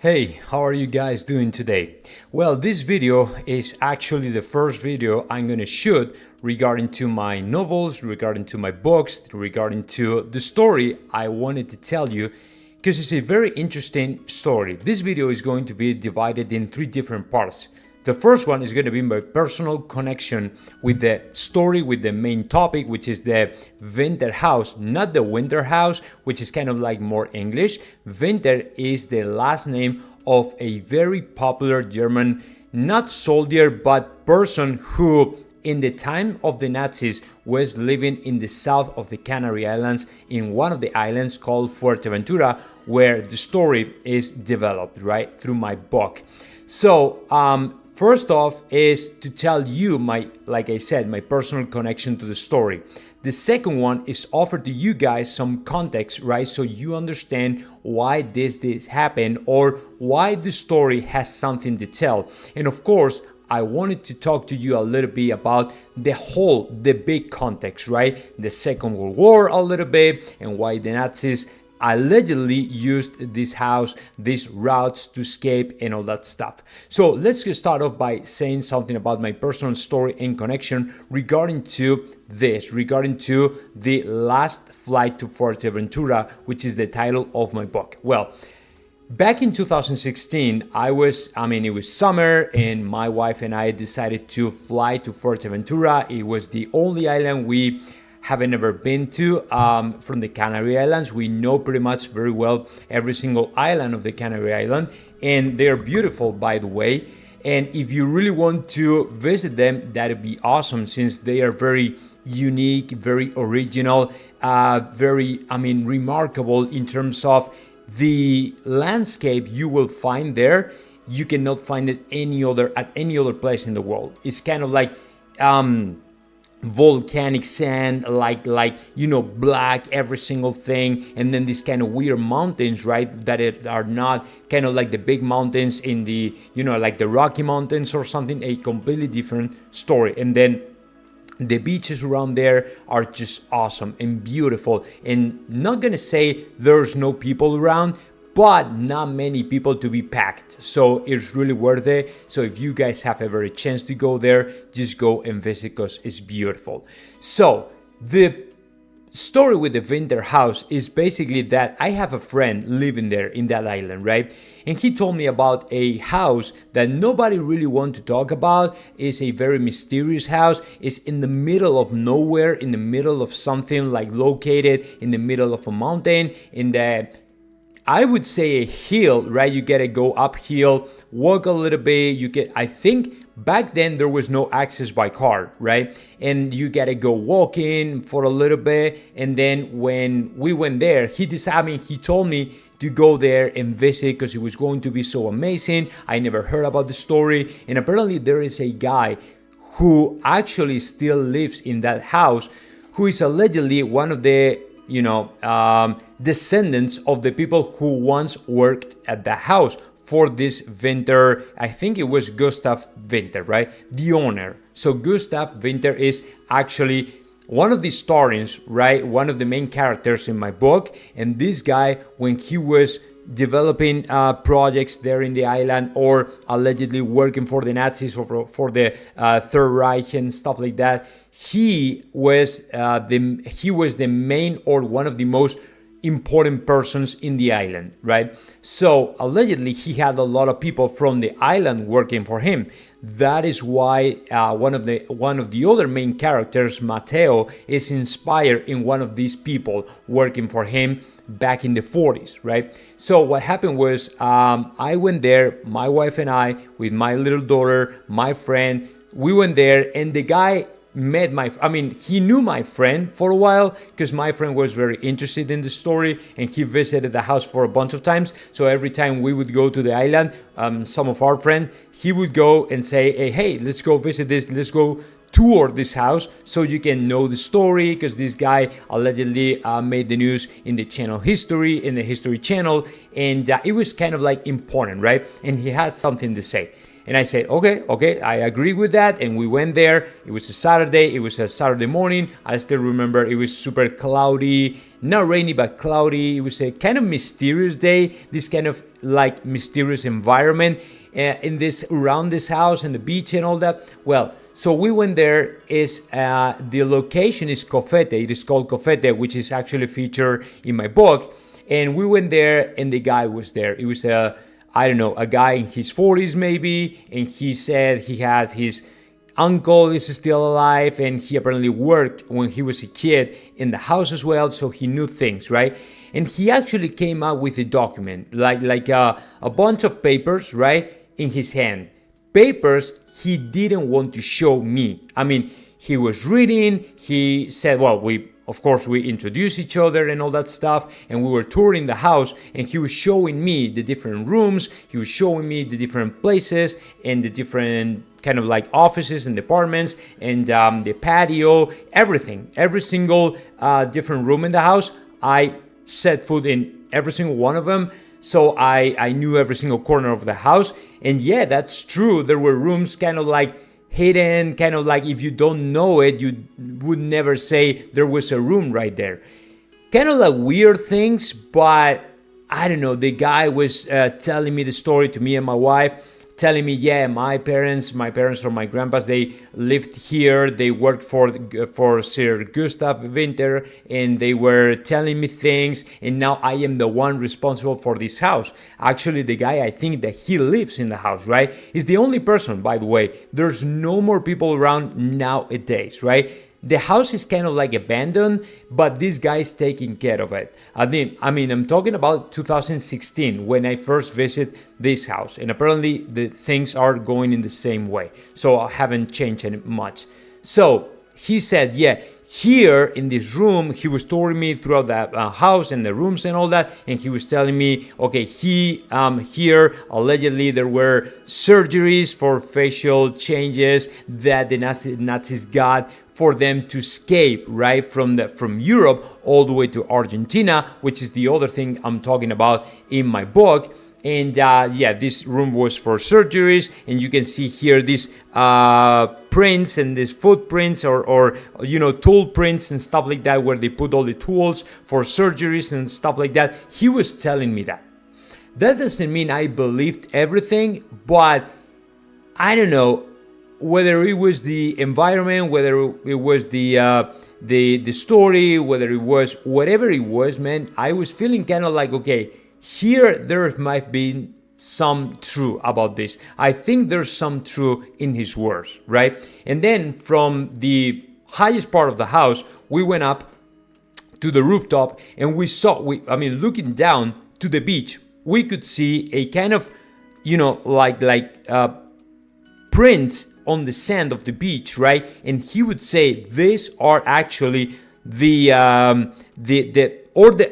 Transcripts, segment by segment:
Hey, how are you guys doing today? Well, this video is actually the first video I'm gonna shoot regarding to my novels, regarding to my books, regarding to the story I wanted to tell you, because it's a very interesting story. This video is going to be divided in three different parts. The first one is going to be my personal connection with the story, with the main topic, which is the Winter House, not the Winter House, which is kind of like more English. Winter is the last name of a very popular German, not soldier, but person who in the time of the Nazis was living in the south of the Canary Islands, in one of the islands called Fuerteventura, where the story is developed, right, through my book. So, first off is to tell you like I said, my personal connection to the story. The second one is offer to you guys some context, right? So you understand why this happened or why the story has something to tell. And of course, I wanted to talk to you a little bit about the big context, right? The Second World War a little bit and why the Nazis allegedly used this house, these routes to escape and all that stuff. So let's get started off by saying something about my personal story and connection regarding to the last flight to Fuerteventura, which is the title of my book. Well, back in 2016, it was summer and my wife and I decided to fly to Fuerteventura. It was the only island we haven't ever been to from the Canary Islands. We know pretty much very well every single island of the Canary Island, and they're beautiful, by the way. And if you really want to visit them, that'd be awesome, since they are very unique, very original, remarkable in terms of the landscape you will find there. You cannot find it at any other place in the world. It's kind of like volcanic sand, like black, every single thing, and then these kind of weird mountains, right, that are not kind of like the big mountains in the like the Rocky Mountains or something. A completely different story. And then the beaches around there are just awesome and beautiful, and not gonna say there's no people around, but not many people to be packed. So it's really worth it. So if you guys have ever a chance to go there, just go and visit because it's beautiful. So the story with the Winter House is basically that I have a friend living there in that island, right? And he told me about a house that nobody really wants to talk about. It's a very mysterious house. It's in the middle of nowhere, in the middle of something, like located in the middle of a mountain, I would say a hill, right? You gotta go uphill, walk a little bit. I think back then there was no access by car, right? And you gotta go walking for a little bit. And then when we went there, he told me to go there and visit because it was going to be so amazing. I never heard about the story. And apparently there is a guy who actually still lives in that house, who is allegedly one of the descendants of the people who once worked at the house for this Winter. I think it was Gustav Winter, right? The owner. So Gustav Winter is actually one of the historians, right? One of the main characters in my book. And this guy, when he was developing projects there in the island, or allegedly working for the Nazis or for the Third Reich and stuff like that, he was the main, or one of the most important persons in the island, right? So allegedly he had a lot of people from the island working for him. That is why one of the other main characters, Matteo, is inspired in one of these people working for him back in the 40s, right? So what happened was I went there, my wife and I, with my little daughter, my friend. We went there, and the guy he knew my friend for a while, because my friend was very interested in the story and he visited the house for a bunch of times. So every time we would go to the island, some of our friends, he would go and say, hey, let's go visit this, let's go tour this house so you can know the story, because this guy allegedly made the news in the History Channel, and it was kind of like important, right? And he had something to say. And I said, okay, I agree with that. And we went there. It was a Saturday. It was a Saturday morning. I still remember it was super cloudy, not rainy, but cloudy. It was a kind of mysterious day, this kind of like mysterious environment around this house and the beach and all that. Well, so we went there. The location is Cofete. It is called Cofete, which is actually featured in my book. And we went there, and the guy was there. It was a guy in his 40s maybe, and he said he had his uncle is still alive, and he apparently worked when he was a kid in the house as well, so he knew things, right? And he actually came out with a document, like a bunch of papers, right, in his hand. Papers he didn't want to show me. I mean, he was reading, he said, well, we introduced each other and all that stuff, and we were touring the house, and he was showing me the different rooms, he was showing me the different places and the different kind of like offices and departments and the patio, everything, every single different room in the house. I set foot in every single one of them, so I knew every single corner of the house. And yeah, that's true, there were rooms kind of like hidden, kind of like if you don't know it, you would never say there was a room right there. Kind of like weird things, but I don't know, the guy was telling me the story to me and my wife, telling me, yeah, my parents or my grandpas, they lived here, they worked for Sir Gustav Winter, and they were telling me things, and now I am the one responsible for this house. Actually, the guy, I think that he lives in the house, right? He's the only person, by the way. There's no more people around nowadays, right? The house is kind of like abandoned, but this guy is taking care of it. I mean, I'm talking about 2016 when I first visited this house, and apparently the things are going in the same way. So I haven't changed any much. So he said, yeah, here in this room, he was touring me throughout the house and the rooms and all that, and he was telling me, okay, here allegedly there were surgeries for facial changes that the Nazis got for them to escape, right, from Europe all the way to Argentina, which is the other thing I'm talking about in my book. And yeah, this room was for surgeries, and you can see here these prints and these footprints or tool prints and stuff like that, where they put all the tools for surgeries and stuff like that. He was telling me that. That doesn't mean I believed everything, but I don't know whether it was the environment, whether it was the story, whether it was whatever it was, man. I was feeling kind of like, okay, here there might be some true about this. I think there's some true in his words, right? And then from the highest part of the house, we went up to the rooftop, and we saw, looking down to the beach, we could see a kind of, prints on the sand of the beach, right? And he would say these are actually the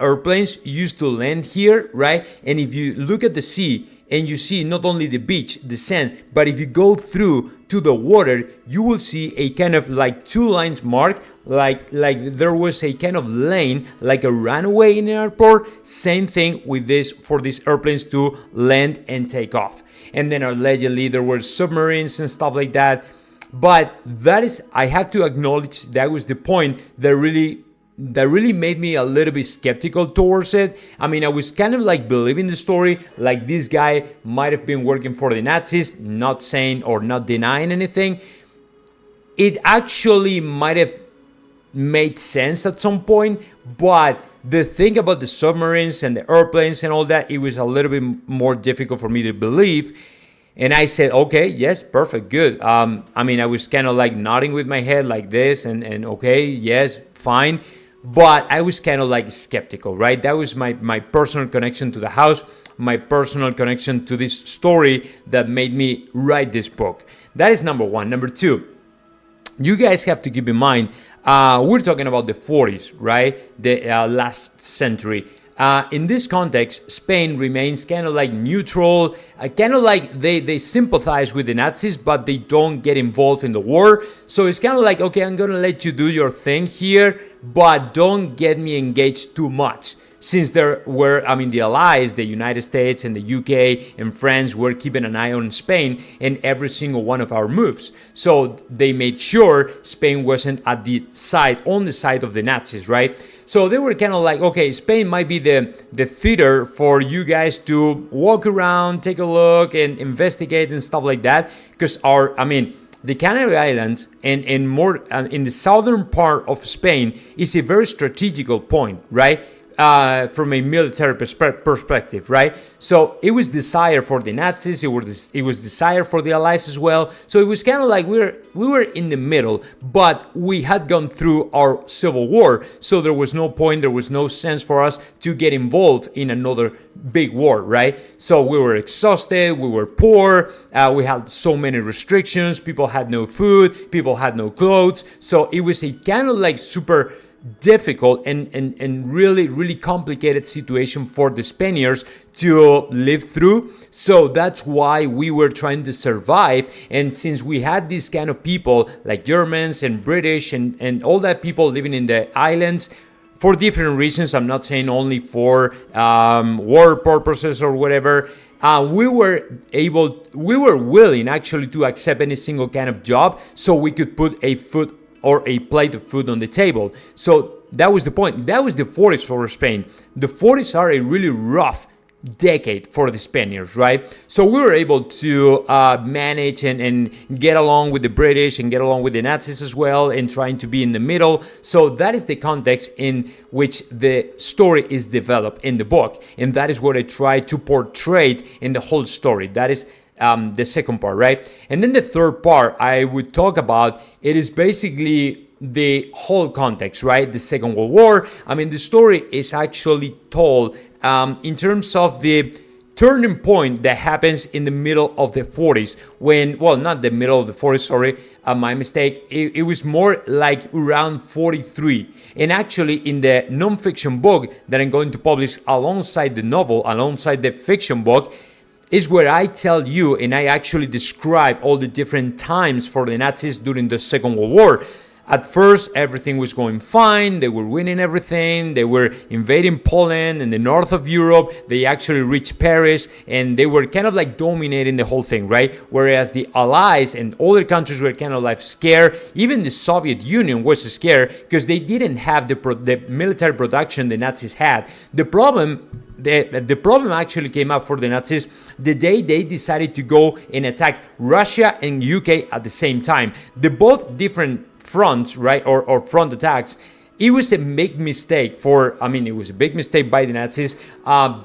airplanes used to land here, right? And if you look at the sea and you see not only the beach, the sand, but if you go through to the water, you will see a kind of like two lines marked, like there was a kind of lane, like a runway in an airport. Same thing with this, for these airplanes to land and take off. And then allegedly there were submarines and stuff like that. But that is, I have to acknowledge, that was the point that really made me a little bit skeptical towards it. I mean, I was kind of like believing the story, like this guy might have been working for the Nazis, not saying or not denying anything. It actually might have made sense at some point, but the thing about the submarines and the airplanes and all that, it was a little bit more difficult for me to believe. And I said, okay, yes, perfect, good. I was kind of like nodding with my head like this and okay, yes, fine. But I was kind of like skeptical, right? That was my personal connection to the house, my personal connection to this story that made me write this book. That is number one. Number two, you guys have to keep in mind, we're talking about the 40s, right? The last century. In this context, Spain remains kind of like neutral, kind of like they sympathize with the Nazis, but they don't get involved in the war. So it's kind of like, okay, I'm going to let you do your thing here, but don't get me engaged too much. since there were, I mean, the Allies, the United States and the UK and France were keeping an eye on Spain and every single one of our moves. So they made sure Spain wasn't on the side of the Nazis, right? So they were kind of like, okay, Spain might be the theater for you guys to walk around, take a look and investigate and stuff like that. Because the Canary Islands and more in the southern part of Spain is a very strategical point, right? From a military perspective, right? So it was desired for the Nazis, it was desired for the Allies as well. So it was kind of like we were in the middle, but we had gone through our civil war, so there was no point, there was no sense for us to get involved in another big war, right? So we were exhausted, we were poor, we had so many restrictions, people had no food, people had no clothes. So it was a kind of like super difficult and really complicated situation for the Spaniards to live through. So that's why we were trying to survive. And since we had these kind of people like Germans and British and all that people living in the islands for different reasons, I'm not saying only for war purposes or whatever, we were willing actually to accept any single kind of job so we could put a plate of food on the table. So that was the point. That was the 40s for Spain. The 40s are a really rough decade for the Spaniards, right? So we were able to manage and get along with the British and get along with the Nazis as well, and trying to be in the middle. So that is the context in which the story is developed in the book, and that is what I try to portray in the whole story. That is the second part, right? And then the third part I would talk about, it is basically the whole context, right? The Second World War. I mean, the story is actually told in terms of the turning point that happens in the middle of the 40s when, well, not the middle of the 40s, sorry, my mistake. It was more like around 43. And actually in the non-fiction book that I'm going to publish alongside the novel, alongside the fiction book, is where I tell you and I actually describe all the different times for the Nazis during the Second World War. At first, everything was going fine. They were winning everything. They were invading Poland and the north of Europe. They actually reached Paris and they were kind of like dominating the whole thing, right? Whereas the Allies and other countries were kind of like scared. Even the Soviet Union was scared because they didn't have the military production the Nazis had. The problem actually came up for the Nazis the day they decided to go and attack Russia and UK at the same time. They're both different fronts, right, or front attacks. It was a big mistake it was a big mistake by the Nazis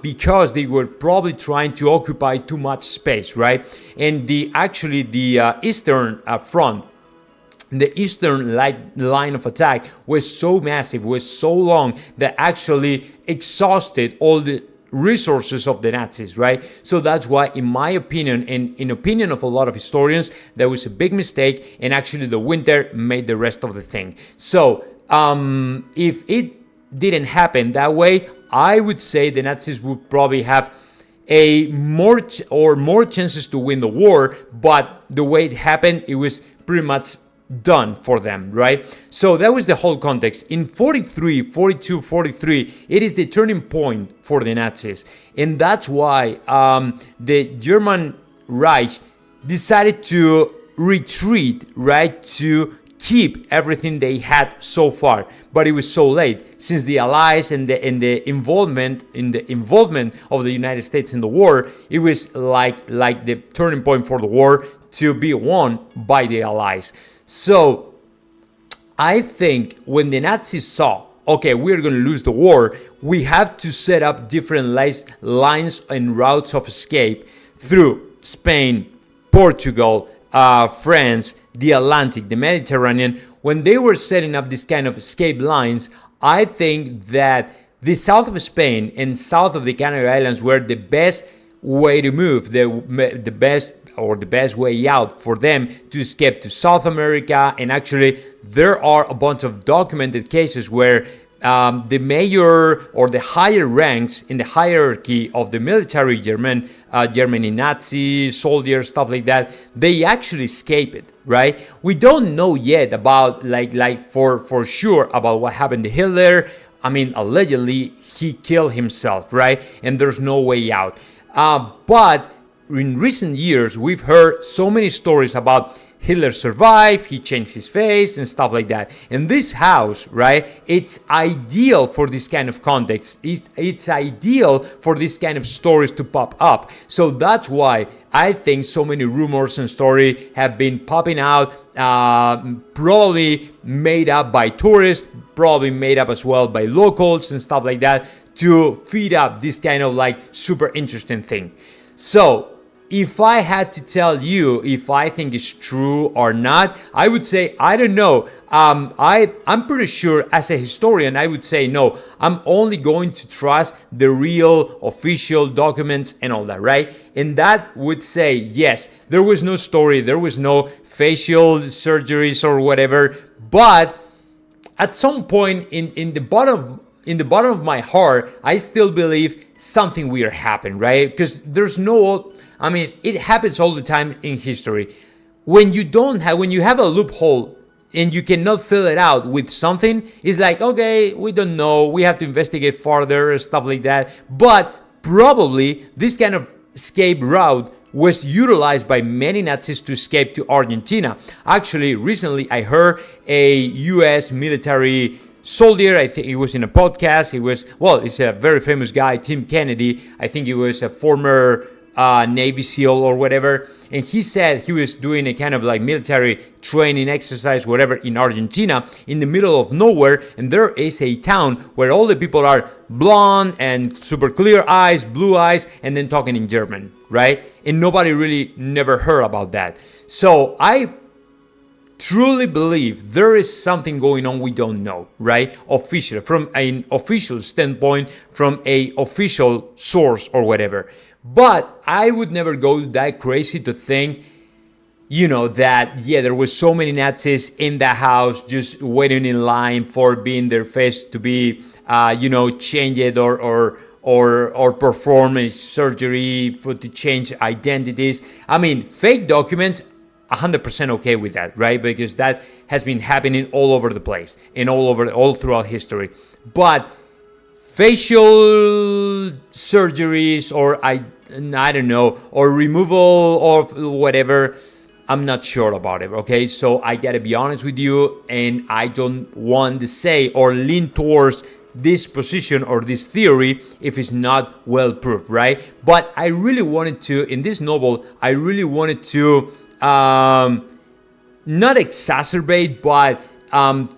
because they were probably trying to occupy too much space, right? And the Eastern front, the eastern line of attack was so massive, was so long that actually exhausted all the resources of the Nazis, right? So that's why, in my opinion, and in opinion of a lot of historians, that was a big mistake, and actually the winter made the rest of the thing. So if it didn't happen that way, I would say the Nazis would probably have more chances to win the war, but the way it happened, it was pretty much done for them, right? So that was the whole context. In 43, it is the turning point for the Nazis. And that's why the German Reich decided to retreat, right? To keep everything they had so far. But it was so late, since the Allies and the involvement of the United States in the war, it was like the turning point for the war to be won by the Allies. So I think when the Nazis saw, okay, we're going to lose the war, we have to set up different lines and routes of escape through Spain, Portugal, France, the Atlantic, the Mediterranean. When they were setting up this kind of escape lines, I think that the south of Spain and south of the Canary Islands were the best way to move, the best way out for them to escape to South America. And actually, there are a bunch of documented cases where the major or the higher ranks in the hierarchy of the military Germany Nazi soldiers, stuff like that, they actually escape it, right? We don't know yet about like for sure about what happened to Hitler. I mean, allegedly, he killed himself, right? And there's no way out. But in recent years, we've heard so many stories about Hitler survived, he changed his face and stuff like that. And this house, right, it's ideal for this kind of context. It's ideal for this kind of stories to pop up. So that's why I think so many rumors and stories have been popping out, probably made up by tourists, probably made up as well by locals and stuff like that, to feed up this kind of like super interesting thing. So if I had to tell you if I think it's true or not, I would say, I don't know. I'm pretty sure as a historian, I would say no. I'm only going to trust the real official documents and all that, right? And that would say, yes, there was no story, there was no facial surgeries or whatever. But at some point in the bottom of my heart, I still believe something weird happened, right? Because there's no, I mean, it happens all the time in history. When you have a loophole and you cannot fill it out with something, it's like, okay, we don't know, we have to investigate further, stuff like that. But probably this kind of escape route was utilized by many Nazis to escape to Argentina. Actually, recently I heard a US military soldier, I think he was in a podcast, it's a very famous guy, Tim Kennedy, I think he was a former Navy SEAL or whatever, and he said he was doing a kind of like military training exercise, whatever, in Argentina, in the middle of nowhere, and there is a town where all the people are blonde and super clear eyes, blue eyes, and then talking in German, right? And nobody really never heard about that. So I truly believe there is something going on we don't know, right? Officially, from an official standpoint, from a official source or whatever. But I would never go that crazy to think, that, yeah, there was so many Nazis in the house just waiting in line for being their face to be, changed or perform a surgery to change identities. I mean, fake documents, 100% okay with that, right? Because that has been happening all over the place and all throughout history. But facial surgeries or I don't know, or removal of whatever, I'm not sure about it, okay? So I gotta be honest with you, and I don't want to say or lean towards this position or this theory if it's not well proved, right? But I really wanted to, in this novel, not exacerbate, but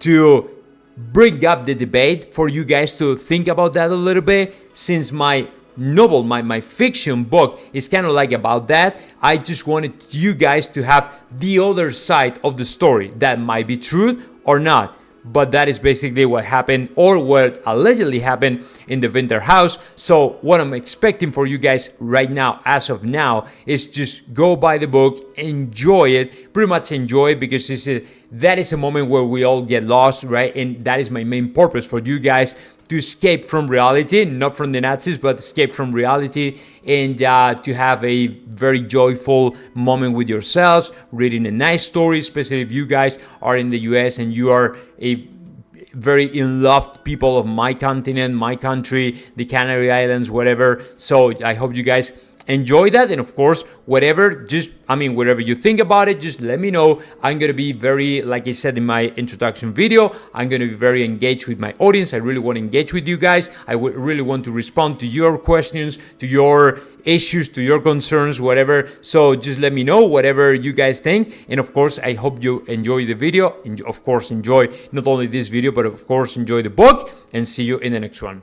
to bring up the debate for you guys to think about that a little bit, since my novel, my fiction book is kind of like about that. I just wanted you guys to have the other side of the story that might be true or not. But that is basically what happened, or what allegedly happened in the Winter house. So what I'm expecting for you guys right now, as of now, is just go buy the book, enjoy it, pretty much enjoy it, because that is a moment where we all get lost, right? And that is my main purpose, for you guys to escape from reality, not from the Nazis, but escape from reality, and to have a very joyful moment with yourselves, reading a nice story, especially if you guys are in the US and you are a very in-loved people of my continent, my country, the Canary Islands, whatever. So I hope you guys enjoy that, and of course, whatever you think about it, just let me know. I'm going to be very, like I said in my introduction video, I'm going to be very engaged with my audience. I really want to engage with you guys. I really want to respond to your questions, to your issues, to your concerns, whatever. So just let me know whatever you guys think, and of course, I hope you enjoy the video, and of course, enjoy not only this video, but of course, enjoy the book, and see you in the next one.